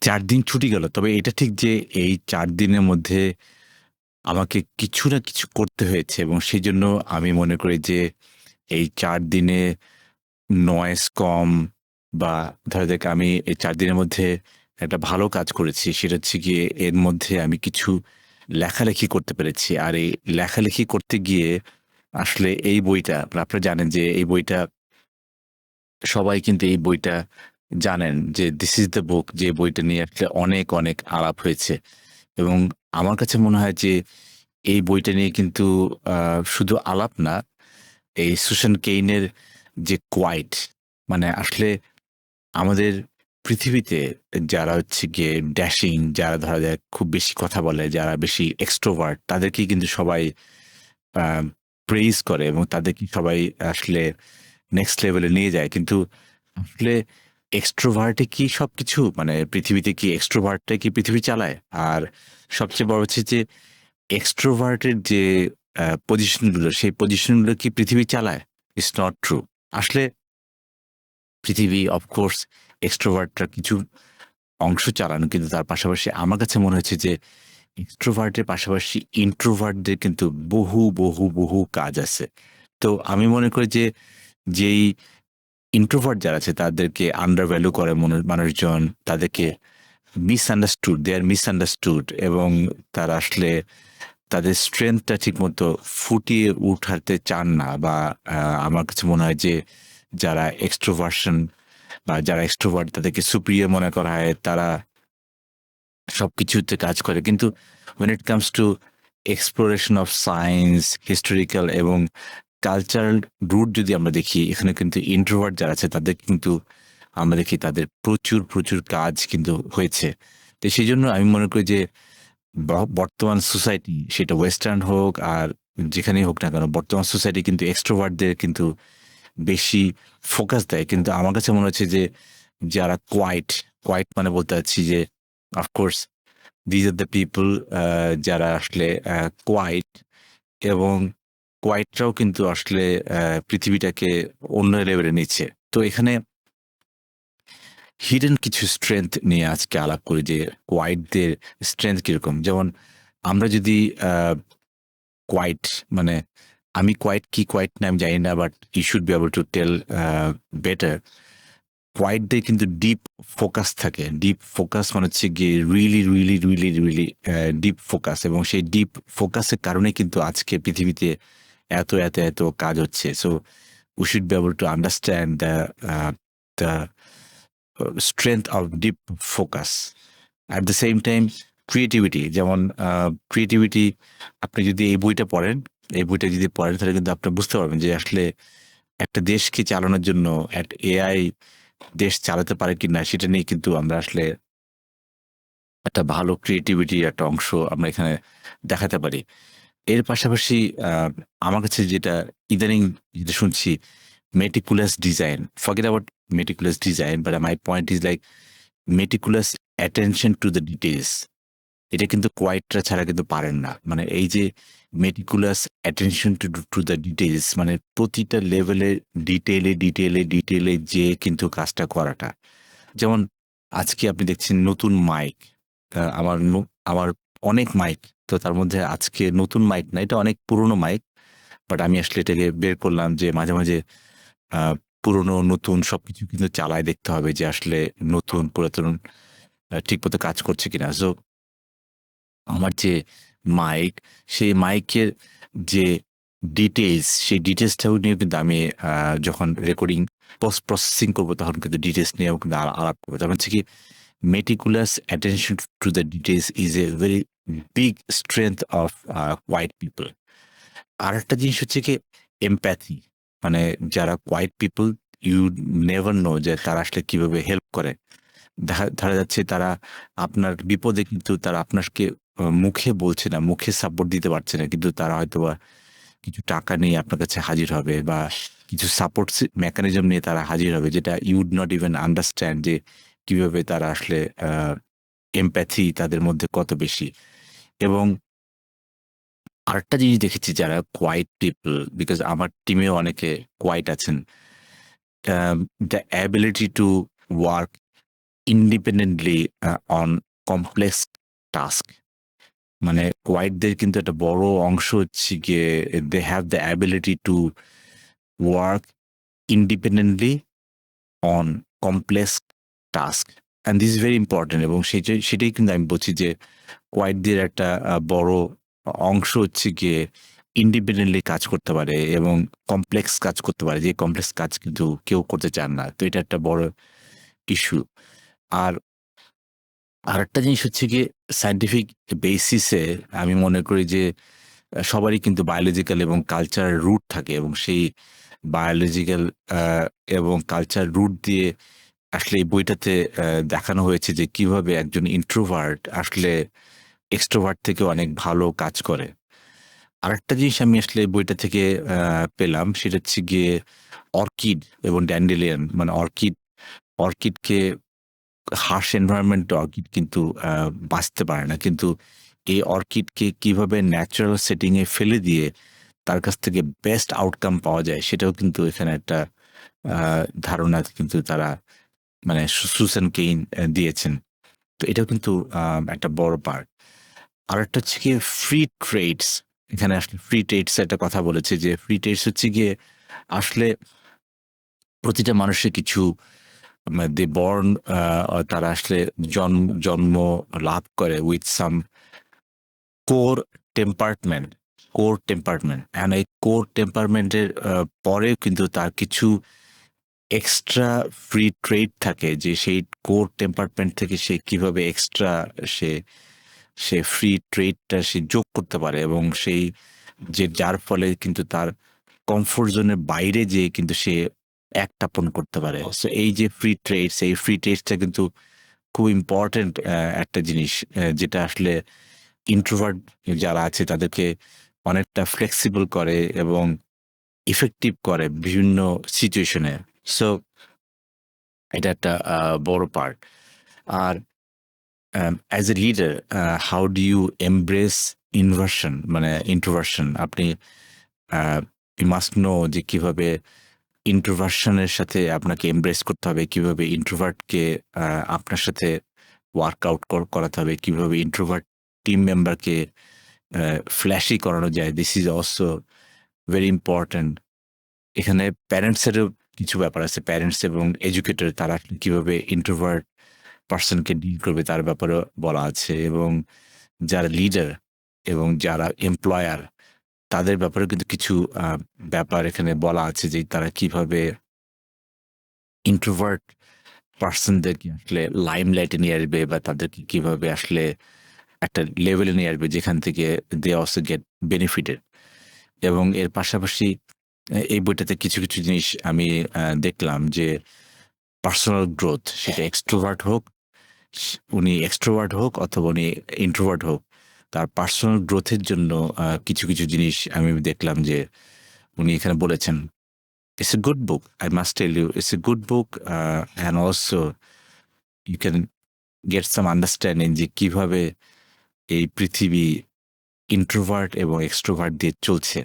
৪ দিন ছুটি গেল। তবে এটা ঠিক যে এই ৪ দিনের মধ্যে আমাকে কিছু না কিছু করতে হয়েছে এবং সেজন্য আমি মনে করি যে এই ৪ দিনে নয়েজ কম বা ধরা যাক আমি এই ৪ দিনের মধ্যে একটা ভালো কাজ করেছি। সেটা হচ্ছে গিয়ে এর মধ্যে আমি কিছু লেখালেখি করতে পেরেছি। আর এই লেখালেখি করতে গিয়ে আসলে এই বইটা আপনারা জানেন যে এই বইটা সবাই কিন্তু এই বইটা জানেন যে 'দিস ইজ দ্য বুক' যে বইটা নিয়ে আসলে অনেক, অনেক আলাপ হয়েছে। এবং আমার কাছে মনে হয় যে এই বইটা নিয়ে কিন্তু আ শুধু আলাপ না, এই সুসান কেইনের যে কোয়াইট মানে আসলে আমাদের পৃথিবীতে যারা হচ্ছে গিয়ে ড্যাশিং, যারা ধরা যায় খুব বেশি কথা বলে, যারা বেশি এক্সট্রোভার্ট তাদেরকেই কিন্তু সবাই আ প্রেইজ করে এবং তাদেরকে সবাই আসলে নেক্সট লেভেলে নিয়ে যায়। কিন্তু আসলে এক্সট্রোভার্ট কি সবকিছু? মানে পৃথিবীতে কি এক্সট্রোভার্টটাই কি পৃথিবী চালায়? আর সবচেয়ে বড় হচ্ছে যে এক্সট্রোভার্ট এর যে পজিশন গুলো, সেই পজিশন গুলো কি পৃথিবী চালায়? It's not true. আসলে পৃথিবী অফ কোর্স এক্সট্রোভার্টরা কিছু অংশ চালানো কিন্তু তার পাশাপাশি আমার কাছে মনে হচ্ছে যে এক্সট্রোভার্টের পাশাপাশি ইন্ট্রোভার্টদের কিন্তু বহু, বহু, বহু কাজ আছে। তো আমি মনে করি যে যেই ইন্ট্রোভার্ট যারা আছে তাদেরকে আন্ডার ভ্যালু করে মানুষজন, তাদেরকে মিসআন্ডারস্টুড, দে আর মিসআন্ডারস্টুড এবং তারা আসলে তাদের স্ট্রেংথটা ঠিকমতো ফুটিয়ে উঠাতে চান না বা আমার কাছে মনে হয় যে যারা এক্সট্রোভার্সন বা যারা এক্সট্রোভার্ট তাদেরকে সুপিরিয়র মনে করা হয়, তারা সবকিছুতে কাজ করে। কিন্তু when it comes to exploration of science, historical এবং কালচারাল রুট যদি আমরা দেখি, এখানে কিন্তু ইন্ট্রোভার্ট যারা আছে তাদের কিন্তু আমরা দেখি তাদের প্রচুর, প্রচুর কাজ কিন্তু হয়েছে। তো সেজন্য আমি মনে করি যে বর্তমান সোসাইটি সেটা ওয়েস্টার্ন হোক আর যেখানেই হোক না কেন, বর্তমান সোসাইটি কিন্তু এক্সট্রোভার্টদের কিন্তু বেশি ফোকাস দেয়। কিন্তু আমার কাছে মনে হচ্ছে যে যারা কোয়াইট, কোয়াইট মানে বলতে চাচ্ছি যে of course these are the people যারা আসলে কোয়াইট এবং কোয়াইটরাও কিন্তু আসলে পৃথিবীটাকে অন্য লেভেলে নিচ্ছে। তো এখানে হিডেন কিছু স্ট্রেংথ নিয়ে আজকে আলাপ করি যে কোয়াইটদের স্ট্রেংথ কিরকম। যেমন আমরা যদি আ কোয়াইট মানে আমি কোয়াইট কি কোয়াইট না আমি জানি না but you should be able to tell better. কোয়াইটদের কিন্তু ডিপ ফোকাস থাকে। ডিপ ফোকাস মানে হচ্ছে গিয়ে রিয়েলি ডিপ ফোকাস এবং সেই ডিপ ফোকাসের কারণে কিন্তু আজকে পৃথিবীতে এত কাজ হচ্ছে। So we should be able to understand the strength of deep focus. At the same time creativity যেমন ক্রিয়েটিভিটি আপনি যদি এই বইটা পড়েন, এই বইটা যদি পড়েন তাহলে কিন্তু আপনি বুঝতে পারবেন যে আসলে একটা দেশকে চালানোর জন্য এআই দেশ চালাতে পারে কিনা সেটা নিয়ে কিন্তু আমরা আসলে একটা ভালো ক্রিয়েটিভিটির একটা অংশ আমরা এখানে দেখাতে পারি। এর পাশাপাশি আ আমার কাছে যেটা ইদানিং যেটা শুনছি meticulous design. Forget about meticulous design, but my point is like meticulous attention to the details. এটা কিন্তু কোয়াইটরা ছাড়া কিন্তু পারেন না। মানে এই যে meticulous attention to the details মানে প্রতিটা লেভেলে ডিটেইলে যেয়ে কিন্তু কাজটা করাটা। যেমন আজকে আপনি দেখছেন নতুন মাইক। আ আমার আমার অনেক মাইক। তো তার মধ্যে আজকে নতুন মাইক না, এটা অনেক পুরনো মাইক। বাট আমি আসলে এটাকে বের করলাম যে মাঝে আ পুরনো নতুন সবকিছু কিন্তু চালায় দেখতে হবে যে আসলে নতুন পুরাতন ঠিকমতো কাজ করছে কিনা। সো আমার যে মাইক, সেই মাইকের যে ডিটেইলস, সেই ডিটেইলসটাও নিয়ে কিন্তু আমি যখন রেকর্ডিং পোস্ট প্রসেসিং করব তখন কিন্তু ডিটেইলস নিয়েও কিন্তু আলাপ করব। তার মানে হচ্ছে কি meticulous attention to the details is a very big strength of white people. আরেকটা জিনিস হচ্ছে কি এমপ্যাথি। মানে যারা white people you never know যে তারা আসলে কিভাবে হেল্প করে। ধরা যাচ্ছে তারা আপনার বিপদে কিন্তু তারা আপনাকে মুখে বলছে না, মুখে সাপোর্ট দিতে পারছে না। কিন্তু তারা হয়তোবা কিছু টাকা নিয়ে আপনার কাছে হাজির হবে বা কিছু সাপোর্ট মেকানিজম নিয়ে তারা হাজির হবে যেটা you would not even understand যে কিভাবে তারা আসলে এমপ্যাথি তাদের মধ্যে কত বেশি। এবং আরেকটা জিনিস দেখেছি যারা কোয়াইট পিপল বিকজ আমার টিমেও অনেকে কোয়াইট আছেন। The ability to work independently on complex task. মানে হোয়াইটদের কিন্তু একটা বড় অংশ হচ্ছে গিয়ে they have the ability to work independently on complex task, and this is very important. এবং সেটাই কিন্তু আমি বলছি যে হোয়াইটদের একটা বড় অংশ হচ্ছে গিয়ে ইন্ডিপেন্ডেন্টলি কাজ করতে পারে এবং কমপ্লেক্স কাজ করতে পারে, যে কমপ্লেক্স কাজ কিন্তু কেউ করতে চান না। তো এটা একটা বড় ইস্যু। আর আরেকটা জিনিস হচ্ছে গিয়ে সায়েন্টিফিক বেসিসে আমি মনে করি যে সবারই কিন্তু বায়োলজিক্যাল এবং কালচারাল রুট থাকে, এবং সেই বায়োলজিক্যাল এবং কালচার রুট দিয়ে আসলে এই বইটাতে দেখানো হয়েছে যে কিভাবে একজন ইন্ট্রোভার্ট আসলে এক্সট্রোভার্ট থেকে অনেক ভালো কাজ করে। আরেকটা জিনিস আমি আসলে এই বইটা থেকে পেলাম, সেটা হচ্ছে গিয়ে অর্কিড এবং ড্যান্ডেলিয়ান। মানে অর্কিডকে হার্শ এনভায়রনমেন্ট অর্কিড কিন্তু বাঁচতে পারে না, কিন্তু এই অর্কিডকে কিভাবে ন্যাচারাল সেটিংয়ে ফেলে দিয়ে তার কাছ থেকে বেস্ট আউটকাম পাওয়া যায়, সেটাও কিন্তু এখানে একটা ধারণা কিন্তু তারা মানে সুসান কেইন দিয়েছেন। তো এটাও কিন্তু একটা বড় পার্ট। আর একটা হচ্ছে গিয়ে ফ্রি ট্রেডস। এখানে আসলে ফ্রি ট্রেডস একটা কথা বলেছে যে ফ্রি ট্রেডস হচ্ছে গিয়ে আসলে প্রতিটা মানুষের কিছু দে বর্ন, তারা আসলে জন্ম লাভ করে with some core temperament and এই কোর টেম্পারমেন্টের পরে কিন্তু তার কিছু এক্সট্রা ফ্রি ট্রেড থাকে, যে সেই কোর টেম্পারমেন্ট থেকে সে কিভাবে এক্সট্রা সে সে ফ্রি ট্রেডটা সে যোগ করতে পারে, এবং সেই যে যার ফলে কিন্তু তার কমফোর্ট জোনের বাইরে যেয়ে কিন্তু সে একটাপন করতে পারে। সো এই যে ফ্রি ট্রেডস, এই ফ্রি ট্রেডসটা কিন্তু খুব ইম্পর্টেন্ট একটা জিনিস, যেটা আসলে ইন্ট্রোভার্ট যারা আছে তাদেরকে অনেকটা ফ্লেক্সিবল করে এবং ইফেক্টিভ করে বিভিন্ন সিচুয়েশনে। সো এটা একটা বড় পার্ট। আর as a leader, how do you embrace inversion মানে ইন্ট্রোভার্সন? আপনি ইউ মাস্ট নো যে কিভাবে ইন্ট্রোভার্সনের সাথে আপনাকে এমব্রেস করতে হবে, কিভাবে ইন্ট্রোভার্টকে আপনার সাথে ওয়ার্কআউট করাতে হবে, কিভাবে ইন্ট্রোভার্ট টিম মেম্বারকে ফ্ল্যাশি করানো যায়। This is also very important. এখানে প্যারেন্টসেরও কিছু ব্যাপার আছে। প্যারেন্টস এবং এডুকেটর তারা কিভাবে ইন্ট্রোভার্ট পার্সনকে ডিল করবে তার ব্যাপারেও বলা আছে, এবং যারা লিডার এবং যারা এমপ্লয়ার তাদের ব্যাপারে কিন্তু কিছু ব্যাপার এখানে বলা আছে, যে তারা কিভাবে ইন্ট্রোভার্ট পার্সনদেরকে আসলে লাইমলাইটে নিয়ে আসবে, বা তাদেরকে কিভাবে আসলে একটা লেভেলে নিয়ে আসবে যেখান থেকে দে অলসো গেট বেনিফিটেড। এবং এর পাশাপাশি এই বইটাতে কিছু কিছু জিনিস আমি দেখলাম যে পার্সোনাল গ্রোথ, সেটা উনি এক্সট্রোভার্ট হোক অথবা উনি ইন্ট্রোভার্ট হোক, তার পার্সোনাল গ্রোথের জন্য কিছু কিছু জিনিস আমি দেখলাম যে উনি এখানে বলেছেন। It's a good book, I must tell you. It's a good book, and also you can get some understanding যে কিভাবে এই পৃথিবী ইন্ট্রোভার্ট এবং এক্সট্রোভার্ট দিয়ে চলছে।